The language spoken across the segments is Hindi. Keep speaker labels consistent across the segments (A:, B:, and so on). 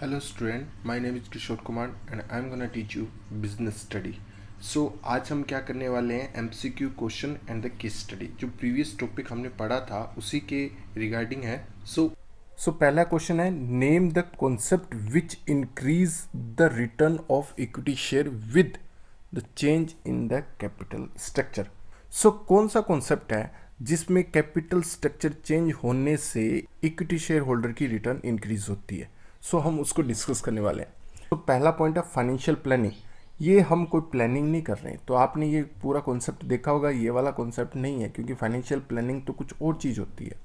A: Hello student, my name is Kishore Kumar and I'm gonna teach you business study. So आज हम क्या करने वाले हैं MCQ question and the case study. जो प्रीवियस टॉपिक हमने पढ़ा था उसी के रिगार्डिंग है। सो पहला क्वेश्चन है, name the concept which increase the return of equity share with the change in the capital structure. So कौन सा कॉन्सेप्ट है जिसमें कैपिटल स्ट्रक्चर चेंज होने से इक्विटी शेयर होल्डर की रिटर्न इंक्रीज होती है। सो हम उसको डिस्कस करने वाले हैं। तो पहला पॉइंट है फाइनेंशियल प्लानिंग। ये हम कोई प्लानिंग नहीं कर रहे हैं, तो आपने ये पूरा कॉन्सेप्ट देखा होगा, ये वाला कॉन्सेप्ट नहीं है क्योंकि फाइनेंशियल प्लानिंग तो कुछ और चीज़ होती है।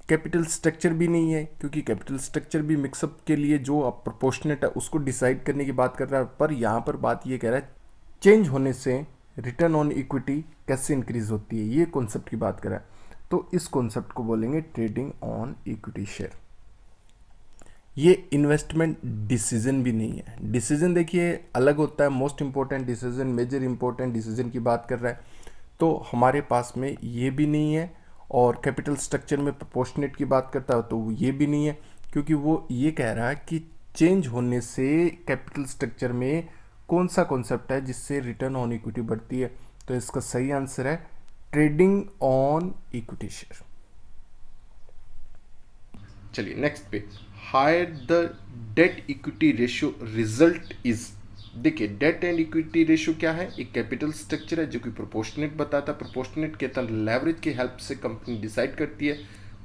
A: कैपिटल स्ट्रक्चर भी नहीं है क्योंकि कैपिटल स्ट्रक्चर भी मिक्सअप के लिए जो आप प्रोपोर्शनेट है उसको डिसाइड करने की बात कर रहा है, पर यहाँ पर बात ये कह रहा है चेंज होने से रिटर्न ऑन इक्विटी कैसे इंक्रीज होती है, ये कॉन्सेप्ट की बात कर रहा है। तो इस कॉन्सेप्ट को बोलेंगे ट्रेडिंग ऑन इक्विटी शेयर। ये इन्वेस्टमेंट डिसीजन भी नहीं है। डिसीजन देखिए अलग होता है, most important decision, major important decision की बात कर रहा है, तो हमारे पास में ये भी नहीं है। और कैपिटल स्ट्रक्चर में प्रोपोर्शनेट की बात करता है तो ये भी नहीं है क्योंकि वो ये कह रहा है कि चेंज होने से कैपिटल स्ट्रक्चर में कौन सा कॉन्सेप्ट है जिससे रिटर्न ऑन इक्विटी बढ़ती है। तो इसका सही आंसर है ट्रेडिंग ऑन इक्विटी शेयर। चलिए नेक्स्ट पे, higher the debt equity ratio result is. देखिए डेट एंड इक्विटी रेशियो क्या है, एक कैपिटल स्ट्रक्चर है जो कि प्रोपोर्शनेट बताता है। प्रोपोर्शनेट के तहत लेवरेज की हेल्प से कंपनी डिसाइड करती है।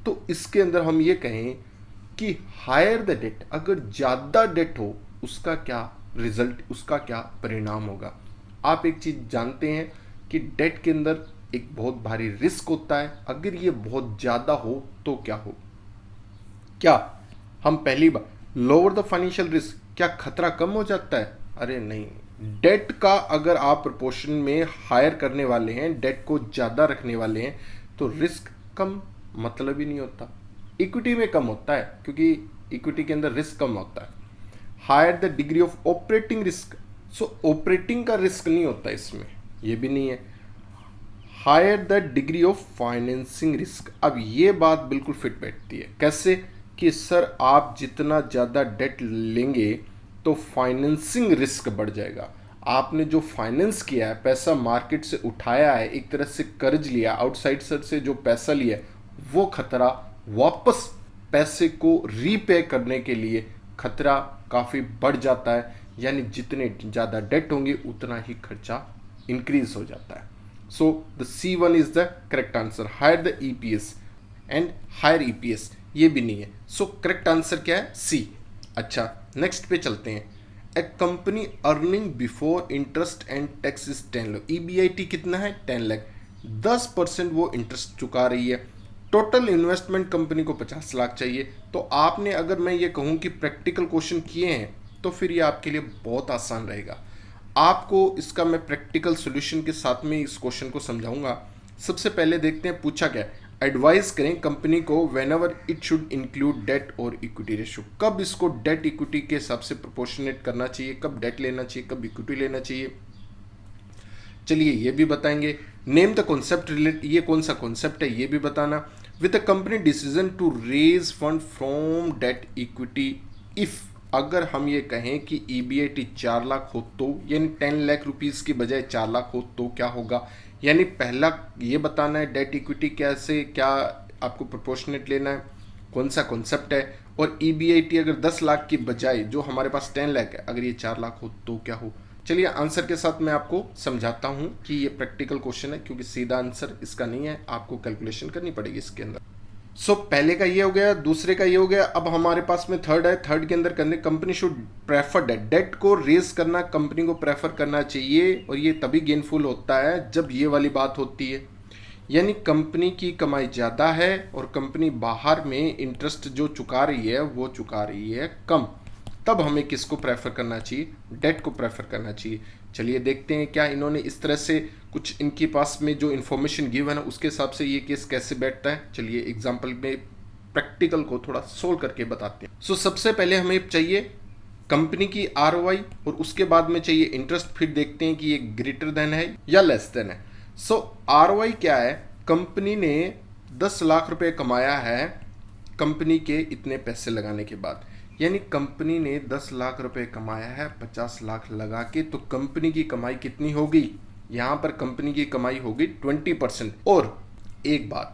A: तो इसके अंदर हम ये कहें कि हायर द डेट, अगर ज़्यादा डेट हो उसका क्या रिजल्ट, उसका क्या परिणाम होगा। आप एक चीज़ जानते हैं कि डेट के अंदर एक बहुत भारी रिस्क होता है, अगर ये बहुत ज़्यादा हो तो क्या हो। क्या हम पहली बार लोअर द फाइनेंशियल रिस्क, क्या खतरा कम हो जाता है? अरे नहीं, डेट का अगर आप प्रोपोर्शन में हायर करने वाले हैं, डेट को ज़्यादा रखने वाले हैं, तो रिस्क कम मतलब ही नहीं होता। इक्विटी में कम होता है क्योंकि इक्विटी के अंदर रिस्क कम होता है। Higher the degree of operating risk, so operating का रिस्क नहीं होता इसमें, ये भी नहीं है। Higher the degree of financing risk, अब ये बात बिल्कुल फिट बैठती है। कैसे कि सर आप जितना ज़्यादा डेट लेंगे तो फाइनेंसिंग रिस्क बढ़ जाएगा। आपने जो फाइनेंस किया है, पैसा मार्केट से उठाया है, एक तरह से कर्ज लिया, आउटसाइड से जो पैसा लिया है, वो खतरा वापस पैसे को रीपे करने के लिए खतरा काफ़ी बढ़ जाता है। यानी जितने ज़्यादा डेट होंगे उतना ही खर्चा इंक्रीज हो जाता है। So the C1 is the correct answer, higher the EPS and higher EPS, ये भी नहीं है। सो करेक्ट आंसर क्या है? C। अच्छा नेक्स्ट पे चलते हैं। A company earning before interest and tax is 10 lakh, EBIT कितना है? 10 लाख, 10% वो इंटरेस्ट चुका रही है। टोटल इन्वेस्टमेंट कंपनी को 50 लाख चाहिए। तो आपने अगर मैं ये कहूँ कि प्रैक्टिकल क्वेश्चन किए हैं तो फिर ये आपके लिए बहुत आसान रहेगा। आपको इसका मैं प्रैक्टिकल सॉल्यूशन के साथ में इस क्वेश्चन को समझाऊंगा। सबसे पहले देखते हैं पूछा क्या है। एडवाइस करें कंपनी को whenever it should include debt और इक्विटी रेशियो, कब इसको डेट इक्विटी के हिसाब से प्रोपोर्शनेट करना चाहिए, कब डेट लेना चाहिए, कब इक्विटी लेना चाहिए। चलिए ये भी बताएंगे। नेम द कॉन्सेप्ट रिलेट, ये कौन सा कॉन्सेप्ट है ये भी बताना। With the company decision to raise fund from debt equity if, अगर हम ये कहें कि EBIT 4 लाख हो तो, यानी 10 लाख रुपीज़ की बजाय 4 लाख हो तो क्या होगा। यानी पहला ये बताना है डेट इक्विटी कैसे, क्या आपको प्रोपोर्शनेट लेना है, कौन सा कॉन्सेप्ट है, और EBIT अगर 10 लाख की बजाय जो हमारे पास 10 लाख है, अगर ये 4 लाख हो तो क्या हो। चलिए आंसर के साथ मैं आपको समझाता हूँ कि ये प्रैक्टिकल क्वेश्चन है क्योंकि सीधा आंसर इसका नहीं है, आपको कैलकुलेशन करनी पड़ेगी इसके अंदर। सो पहले का ये हो गया, दूसरे का ये हो गया। अब हमारे पास में थर्ड है। थर्ड के अंदर करने company should prefer debt, debt को रेज करना कंपनी को प्रेफर करना चाहिए, और ये तभी गेनफुल होता है जब ये वाली बात होती है, यानी कंपनी की कमाई ज़्यादा है और कंपनी बाहर में इंटरेस्ट जो चुका रही है वो चुका रही है कम, तब हमें किसको प्रेफर करना चाहिए? डेट को प्रेफर करना चाहिए। चलिए देखते हैं क्या इन्होंने इस तरह से कुछ इनके पास में जो इन्फॉर्मेशन गिवन है उसके हिसाब से ये केस कैसे बैठता है। चलिए एग्जांपल में प्रैक्टिकल को थोड़ा सोल्व करके बताते हैं। सो सबसे पहले हमें चाहिए कंपनी की ROI और उसके बाद में चाहिए इंटरेस्ट। फिर देखते हैं कि ये ग्रेटर देन है या लेस देन है। सो ROI क्या है? कंपनी ने 10 लाख रुपए कमाया है कंपनी के इतने पैसे लगाने के बाद, यानी कंपनी ने 10 लाख रुपए कमाया है 50 लाख लगा के, तो कंपनी की कमाई कितनी होगी? यहाँ पर कंपनी की कमाई होगी 20%। और एक बात,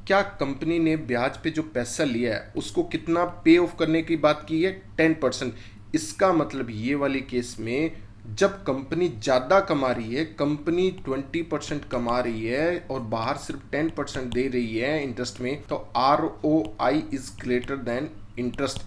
A: क्या कंपनी ने ब्याज पे जो पैसा लिया है उसको कितना पे ऑफ करने की बात की है? 10%। इसका मतलब ये वाले केस में जब कंपनी ज़्यादा कमा रही है, कंपनी 20% कमा रही है और बाहर सिर्फ 10% दे रही है इंटरेस्ट में, तो ROI is greater than interest.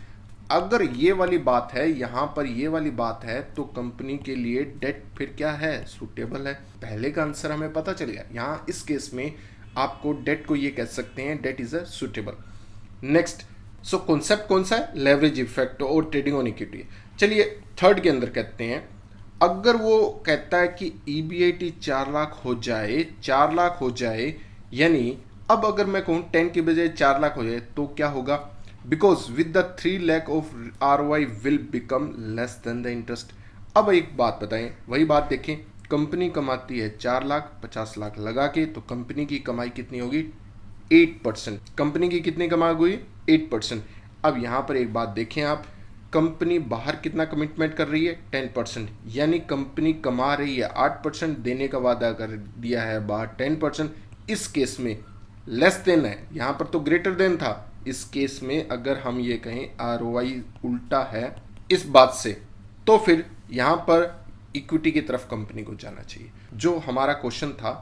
A: अगर ये वाली बात है, यहाँ पर ये वाली बात है, तो कंपनी के लिए डेट फिर क्या है? सूटेबल है। पहले का आंसर हमें पता चल गया। यहाँ इस केस में आपको डेट को ये कह सकते हैं, debt is a suitable. Next, so concept कौन सा है? लेवरेज इफेक्ट और ट्रेडिंग ऑन इक्विटी। चलिए थर्ड के अंदर कहते हैं, अगर वो कहता है कि EBIT 4 लाख हो जाए, 4 लाख हो जाए, यानी अब अगर मैं कहूँ 10 की बजाय 4 लाख हो जाए तो क्या होगा? Because with the 3 lakh of ROI will become less than the interest. अब एक बात बताएं, वही बात देखें, कंपनी कमाती है 4 लाख 50 लाख लगा के, तो कंपनी की कमाई कितनी होगी? 8%। कंपनी की कितनी कमाई हुई? 8%। अब यहाँ पर एक बात देखें आप, कंपनी बाहर कितना कमिटमेंट कर रही है? 10%। यानी कंपनी कमा रही है 8%, देने का वादा कर दिया है बाहर 10%। इस केस में लेस देन है, यहाँ पर तो ग्रेटर देन था। इस केस में अगर हम ये कहें ROI उल्टा है इस बात से, तो फिर यहाँ पर इक्विटी की तरफ कंपनी को जाना चाहिए। जो हमारा क्वेश्चन था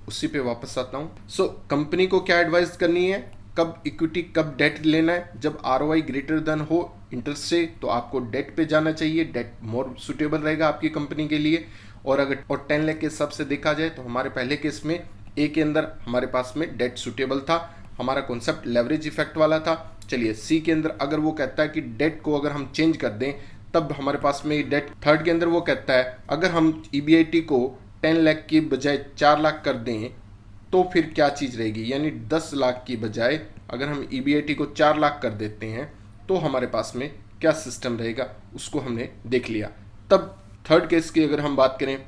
A: उसी पे वापस आता हूँ। सो कंपनी को क्या एडवाइस करनी है? कब इक्विटी, कब डेट लेना है? जब ROI ग्रेटर देन हो इंटरेस्ट से, तो आपको डेट पे जाना चाहिए। डेट मोर सुटेबल रहेगा आपकी कंपनी के लिए। और अगर 10 लाख के हिसाब से देखा जाए तो हमारे पहले केस में ए के अंदर हमारे पास में डेट सुटेबल था, हमारा कॉन्सेप्ट लेवरेज इफेक्ट वाला था। चलिए सी के अंदर अगर वो कहता है कि डेट को अगर हम चेंज कर दें, तब हमारे पास में डेट। थर्ड के अंदर वो कहता है अगर हम EBIT को 10 लाख की बजाय 4 लाख कर दें तो फिर क्या चीज़ रहेगी? यानी 10 लाख की बजाय अगर हम EBIT को 4 लाख कर देते हैं तो हमारे पास में क्या सिस्टम रहेगा, उसको हमने देख लिया। तब थर्ड केस की अगर हम बात करें,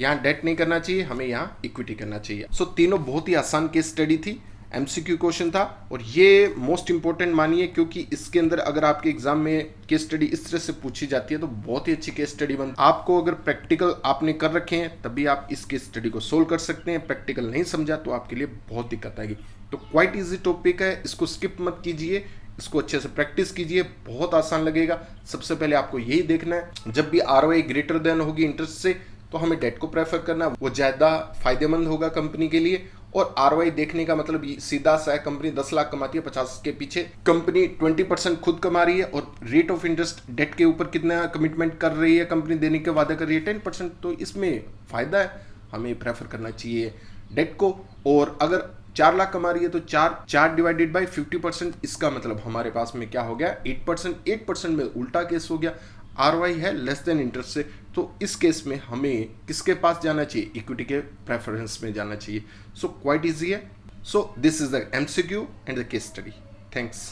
A: यहाँ डेट नहीं करना चाहिए, हमें यहाँ इक्विटी करना चाहिए। सो तीनों बहुत ही आसान केस स्टडी थी, MCQ क्वेश्चन था, और ये मोस्ट इंपॉर्टेंट मानिए, क्योंकि इसके अंदर अगर आपके एग्जाम में केस स्टडी इस तरह से पूछी जाती है तो बहुत ही अच्छी केस स्टडी बनती है। आपको अगर प्रैक्टिकल आपने कर रखे हैं तभी आप इस केस स्टडी को सोल्व कर सकते हैं। प्रैक्टिकल नहीं समझा तो आपके लिए बहुत दिक्कत आएगी। तो क्वाइट इजी टॉपिक है, इसको स्किप मत कीजिए, इसको अच्छे से प्रैक्टिस कीजिए, बहुत आसान लगेगा। सबसे पहले आपको यही देखना है, जब भी ROI ग्रेटर देन होगी इंटरेस्ट से तो हमें डेट को प्रेफर करना, वो ज़्यादा फायदेमंद होगा कंपनी के लिए। और ROI देखने का मतलब सीधा सा है, कंपनी 10 लाख कमाती है, 50 के पीछे कंपनी 20% खुद कमा रही है, और रेट ऑफ इंटरेस्ट डेट के ऊपर कितना कमिटमेंट कर रही है कंपनी, देने के वादा कर रही है 10%। तो इसमें फायदा है, हमें प्रेफर करना चाहिए डेट को। और अगर 4 लाख कमा रही है तो 4 डिवाइडेड बाई 50%, इसका मतलब हमारे पास में क्या हो गया? 8%। 8% में उल्टा केस हो गया, ROI है लेस देन इंटरेस्ट से, तो इस केस में हमें किसके पास जाना चाहिए? इक्विटी के प्रेफरेंस में जाना चाहिए। सो क्वाइट इजी है। So this is the MCQ and the case study. Thanks.